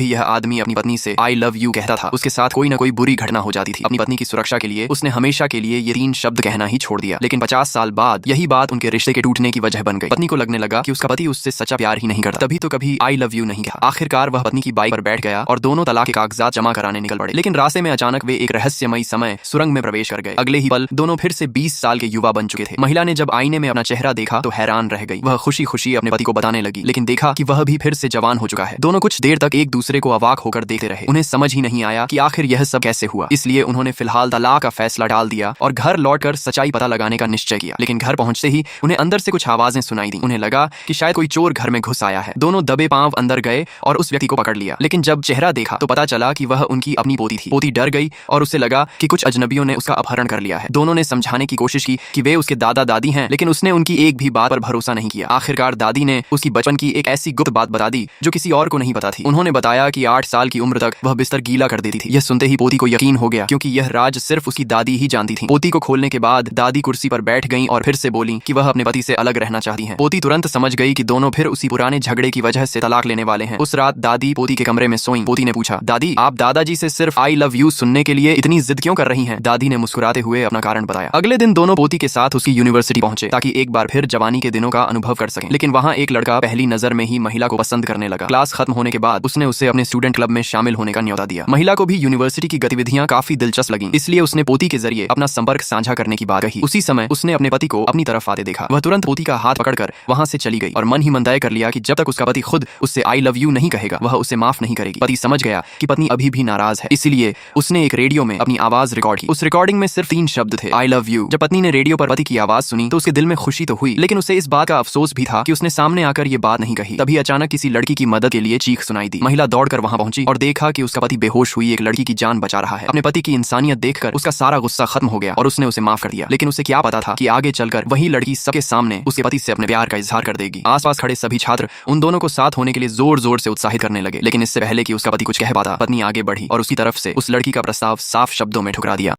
भी यह आदमी अपनी पत्नी से आई लव यू कहता था, उसके साथ कोई न कोई बुरी घटना हो जाती थी। अपनी पत्नी की सुरक्षा के लिए उसने हमेशा के लिए ये 3 शब्द कहना ही छोड़ दिया। लेकिन 50 साल बाद यही बात उनके रिश्ते के टूटने की वजह बन गई। पत्नी को लगने लगा कि उसका पति उससे सच्चा प्यार ही नहीं करता, तभी तो कभी आई लव यू नहीं कहा। आखिरकार वह पत्नी की बाइक पर बैठ गया और दोनों तलाक के कागजात जमा कराने निकल पड़े। लेकिन रास्ते में अचानक वे एक रहस्यमयी समय सुरंग में प्रवेश कर गए। अगले ही पल दोनों फिर से 20 साल के युवा बन चुके थे। महिला ने जब आईने में अपना चेहरा देखा तो हैरान रह गई। वह खुशी खुशी अपने पति को बताने लगी, लेकिन देखा कि वह भी फिर से जवान हो चुका है। दोनों कुछ देर तक एक दूसरे को अवाक होकर देखते रहे। उन्हें समझ ही नहीं आया कि आखिर यह सब कैसे हुआ। इसलिए उन्होंने फिलहाल तलाक का फैसला टाल दिया और घर लौटकर सच्चाई पता लगाने का निश्चय किया। लेकिन घर पहुंचते ही उन्हें अंदर से कुछ आवाजें सुनाई दी। उन्हें लगा कि शायद कोई चोर घर में घुस आया है। दोनों दबे पांव अंदर गए और उस व्यक्ति को पकड़ लिया। लेकिन जब चेहरा देखा तो पता चला कि वह उनकी अपनी पोती थी। पोती डर गई और उसे लगा कि कुछ अजनबियों ने उसका अपहरण कर लिया है। दोनों ने समझाने की कोशिश की कि वे उसके दादा दादी हैं, लेकिन उसने उनकी एक भी बात पर भरोसा नहीं किया। आखिरकार दादी ने उसकी बचपन की एक ऐसी गुप्त बात बता दी जो किसी और को नहीं पता थी। उन्होंने बताया कि 8 साल की उम्र तक वह बिस्तर गीला कर देती थी। यह सुनते ही पोती को यकीन हो गया, क्योंकि यह राज सिर्फ उसकी दादी ही जानती थी। पोती को खोलने के बाद दादी कुर्सी पर बैठ गईं और फिर से बोली कि वह अपने पति से अलग रहना चाहती हैं। पोती तुरंत समझ गई कि दोनों फिर उसी पुराने झगड़े की वजह से तलाक लेने वाले हैं। उस रात दादी पोती के कमरे में सोईं। पोती ने पूछा, दादी आप दादाजी से सिर्फ आई लव यू सुनने के लिए इतनी जिद क्यों कर रही हैं? दादी ने मुस्कुराते हुए अपना कारण बताया। अगले दिन दोनों पोती के साथ उसकी यूनिवर्सिटी पहुंचे ताकि एक बार फिर जवानी के दिनों का अनुभव कर सकें। लेकिन वहां एक लड़का पहली नजर में ही महिला को पसंद करने लगा। क्लास खत्म होने के बाद उसने उसे अपने स्टूडेंट क्लब में शामिल होने का न्योता दिया। महिला को भी यूनिवर्सिटी की गतिविधियां काफी दिलचस्प लगीं, इसलिए उसने पोती के जरिए अपना संपर्क साझा करने की बात कही। उसी समय उसने अपने पति को अपनी तरफ आते देखा। वह तुरंत पोती का हाथ पकड़कर वहां से चली गई और मन ही मन तय कर लिया कि जब तक उसका पति खुद उससे आई लव यू नहीं कहेगा वह उसे माफ नहीं करेगी। पति समझ गया कि पत्नी अभी भी नाराज है, इसलिए उसने एक रेडियो में अपनी आवाज रिकॉर्ड की। उस रिकॉर्डिंग में सिर्फ 3 शब्द थे, आई लव यू। जब पत्नी ने रेडियो पर पति की आवाज सुनी तो उसके दिल में खुशी तो हुई, लेकिन उसे इस बात का अफसोस भी था कि उसने सामने आकर ये बात नहीं कही। तभी अचानक किसी लड़की की मदद के लिए चीख सुनाई दी। महिला दौड़कर वहां पहुंची और देखा कि उसका पति बेहोश हुई एक लड़की की जान बचा रहा है। अपने पति की इंसानियत देखकर उसका सारा गुस्सा खत्म हो गया और उसने उसे माफ कर दिया। लेकिन उसे क्या पता था कि आगे चलकर वही लड़की सबके सामने उसके पति से अपने प्यार का इजहार कर देगी। आसपास खड़े सभी छात्र उन दोनों को साथ होने के लिए जोर जोर से उत्साहित करने लगे। लेकिन इससे पहले कि उसका पति कुछ कह पाता, पत्नी आगे बढ़ी और उसकी तरफ से उस लड़की का प्रस्ताव साफ शब्दों में ठुकरा दिया।